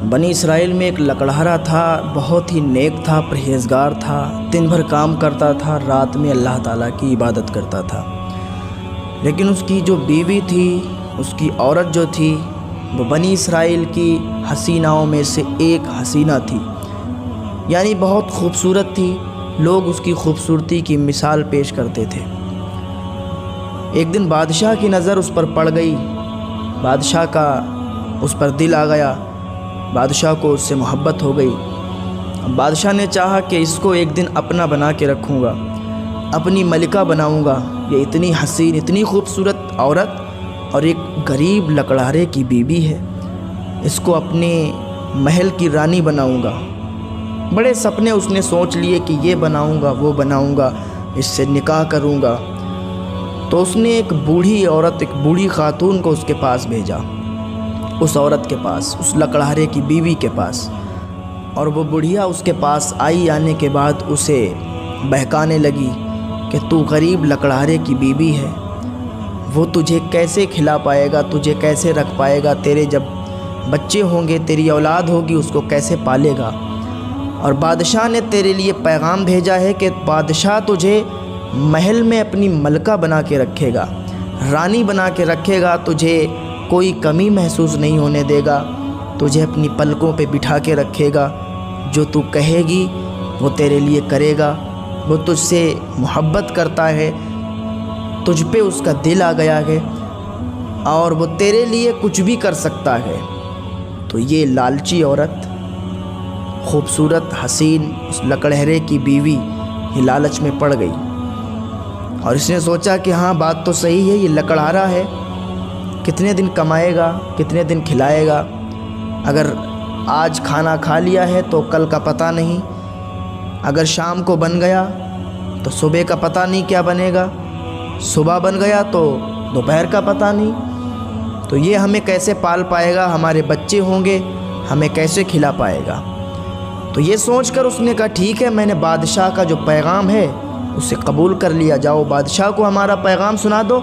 بنی اسرائیل میں ایک لکڑہارا تھا، بہت ہی نیک تھا، پرہیزگار تھا، دن بھر کام کرتا تھا، رات میں اللہ تعالیٰ کی عبادت کرتا تھا۔ لیکن اس کی جو بیوی تھی، اس کی عورت جو تھی، وہ بنی اسرائیل کی حسیناؤں میں سے ایک حسینہ تھی، یعنی بہت خوبصورت تھی۔ لوگ اس کی خوبصورتی کی مثال پیش کرتے تھے۔ ایک دن بادشاہ کی نظر اس پر پڑ گئی، بادشاہ کا اس پر دل آ گیا، بادشاہ کو اس سے محبت ہو گئی۔ بادشاہ نے چاہا کہ اس کو ایک دن اپنا بنا کے رکھوں گا، اپنی ملکہ بناؤں گا۔ یہ اتنی حسین، اتنی خوبصورت عورت اور ایک غریب لکڑہارے کی بیوی ہے، اس کو اپنے محل کی رانی بناؤں گا۔ بڑے سپنے اس نے سوچ لیے کہ یہ بناؤں گا، وہ بناؤں گا، اس سے نکاح کروں گا۔ تو اس نے ایک بوڑھی عورت، ایک بوڑھی خاتون کو اس کے پاس بھیجا، اس عورت کے پاس، اس لکڑہارے کی بیوی کے پاس۔ اور وہ بڑھیا اس کے پاس آئی، آنے کے بعد اسے بہکانے لگی کہ تو غریب لکڑہارے کی بیوی ہے، وہ تجھے کیسے کھلا پائے گا، تجھے کیسے رکھ پائے گا، تیرے جب بچے ہوں گے، تیری اولاد ہوگی، اس کو کیسے پالے گا۔ اور بادشاہ نے تیرے لیے پیغام بھیجا ہے کہ بادشاہ تجھے محل میں اپنی ملکہ بنا کے رکھے گا، رانی بنا کے رکھے گا، تجھے کوئی کمی محسوس نہیں ہونے دے گا، تجھے اپنی پلکوں پہ بٹھا کے رکھے گا، جو تو کہے گی وہ تیرے لیے کرے گا۔ وہ تجھ سے محبت کرتا ہے، تجھ پہ اس کا دل آ گیا ہے، اور وہ تیرے لیے کچھ بھی کر سکتا ہے۔ تو یہ لالچی عورت، خوبصورت حسین اس لکڑہرے کی بیوی، یہ لالچ میں پڑ گئی، اور اس نے سوچا کہ ہاں بات تو صحیح ہے، یہ لکڑہارا ہے، کتنے دن کمائے گا، کتنے دن کھلائے گا، اگر آج کھانا کھا لیا ہے تو کل کا پتہ نہیں، اگر شام کو بن گیا تو صبح کا پتہ نہیں کیا بنے گا، صبح بن گیا تو دوپہر کا پتہ نہیں، تو یہ ہمیں کیسے پال پائے گا، ہمارے بچے ہوں گے، ہمیں کیسے کھلا پائے گا۔ تو یہ سوچ کر اس نے کہا ٹھیک ہے، میں نے بادشاہ کا جو پیغام ہے اسے قبول کر لیا، جاؤ بادشاہ کو ہمارا پیغام سنا دو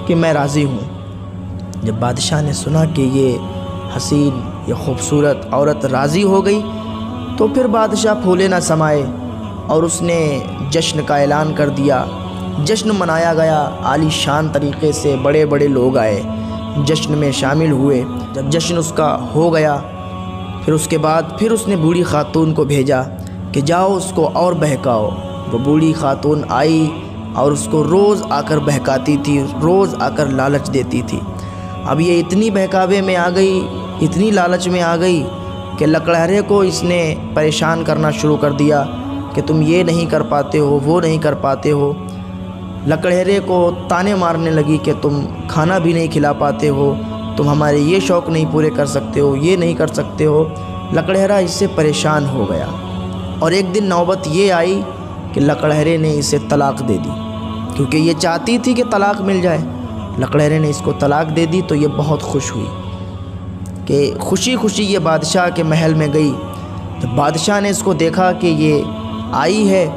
کہ میں راضی ہوں۔ جب بادشاہ نے سنا کہ یہ حسین، یہ خوبصورت عورت راضی ہو گئی، تو پھر بادشاہ پھولے نہ سمائے، اور اس نے جشن کا اعلان کر دیا۔ جشن منایا گیا عالی شان طریقے سے، بڑے بڑے لوگ آئے، جشن میں شامل ہوئے۔ جب جشن اس کا ہو گیا، پھر اس کے بعد پھر اس نے بوڑھی خاتون کو بھیجا کہ جاؤ اس کو اور بہکاؤ۔ وہ بوڑھی خاتون آئی اور اس کو روز آ کر بہکاتی تھی، روز آ کر لالچ دیتی تھی۔ اب یہ اتنی بہکاوے میں آ گئی، اتنی لالچ میں آ گئی کہ لکڑہارے کو اس نے پریشان کرنا شروع کر دیا کہ تم یہ نہیں کر پاتے ہو، وہ نہیں کر پاتے ہو۔ لکڑہرے کو تانے مارنے لگی کہ تم کھانا بھی نہیں کھلا پاتے ہو، تم ہمارے یہ شوق نہیں پورے کر سکتے ہو، یہ نہیں کر سکتے ہو۔ لکڑہرا اس سے پریشان ہو گیا، اور ایک دن نوبت یہ آئی کہ لکڑہرے نے اسے طلاق دے دی، کیونکہ یہ چاہتی تھی کہ طلاق مل جائے۔ لکڑہرے نے اس کو طلاق دے دی، تو یہ بہت خوش ہوئی کہ خوشی خوشی یہ بادشاہ کے محل میں گئی۔ جب بادشاہ نے اس کو دیکھا کہ یہ آئی ہے،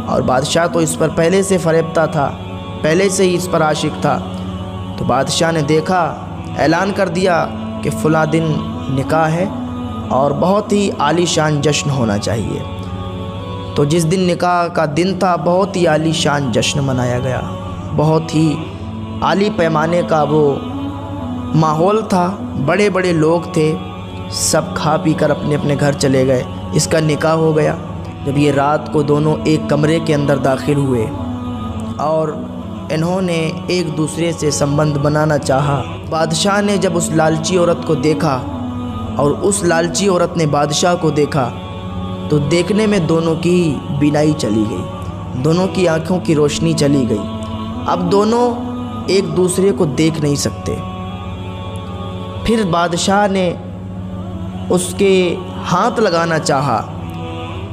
اور بادشاہ تو اس پر پہلے سے فریبتا تھا، پہلے سے ہی اس پر عاشق تھا، تو بادشاہ نے دیکھا، اعلان کر دیا کہ فلاں دن نکاح ہے اور بہت ہی عالی شان جشن ہونا چاہیے۔ تو جس دن نکاح کا دن تھا، بہت ہی عالی شان جشن منایا گیا، بہت ہی عالی پیمانے کا وہ ماحول تھا، بڑے بڑے لوگ تھے، سب کھا پی کر اپنے اپنے گھر چلے گئے۔ اس کا نکاح ہو گیا۔ جب یہ رات کو دونوں ایک کمرے کے اندر داخل ہوئے اور انہوں نے ایک دوسرے سے سمبند بنانا چاہا، بادشاہ نے جب اس لالچی عورت کو دیکھا اور اس لالچی عورت نے بادشاہ کو دیکھا، تو دیکھنے میں دونوں کی بینائی چلی گئی، دونوں کی آنکھوں کی روشنی چلی گئی۔ اب دونوں ایک دوسرے کو دیکھ نہیں سکتے۔ پھر بادشاہ نے اس کے ہاتھ لگانا چاہا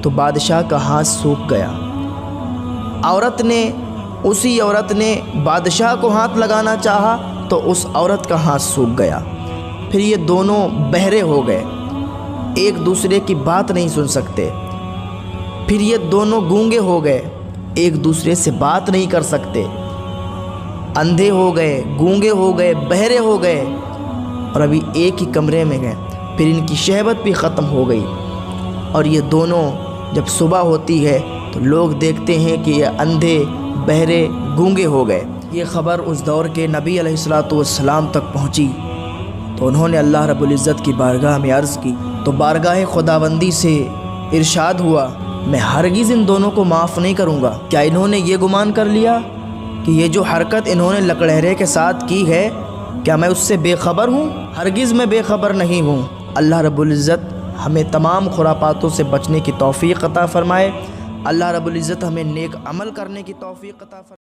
تو بادشاہ کا ہاتھ سوکھ گیا۔ اسی عورت نے بادشاہ کو ہاتھ لگانا چاہا تو اس عورت کا ہاتھ سوکھ گیا۔ پھر یہ دونوں بہرے ہو گئے، ایک دوسرے کی بات نہیں سن سکتے۔ پھر یہ دونوں گونگے ہو گئے، ایک دوسرے سے بات نہیں کر سکتے، اندھے ہو گئے، گونگے ہو گئے، بہرے ہو گئے، اور ابھی ایک ہی کمرے میں گئے۔ پھر ان کی شہوت بھی ختم ہو گئی، اور یہ دونوں جب صبح ہوتی ہے تو لوگ دیکھتے ہیں کہ یہ اندھے بہرے گونگے ہو گئے۔ یہ خبر اس دور کے نبی علیہ السلام تک پہنچی تو انہوں نے اللہ رب العزت کی بارگاہ میں عرض کی، تو بارگاہ خداوندی سے ارشاد ہوا، میں ہرگز ان دونوں کو معاف نہیں کروں گا۔ کیا انہوں نے یہ گمان کر لیا کہ یہ جو حرکت انہوں نے لکڑہرے کے ساتھ کی ہے کیا میں اس سے بے خبر ہوں؟ ہرگز میں بے خبر نہیں ہوں۔ اللہ رب العزت ہمیں تمام خرافاتوں سے بچنے کی توفیق عطا فرمائے۔ اللہ رب العزت ہمیں نیک عمل کرنے کی توفیق عطا فرمائے۔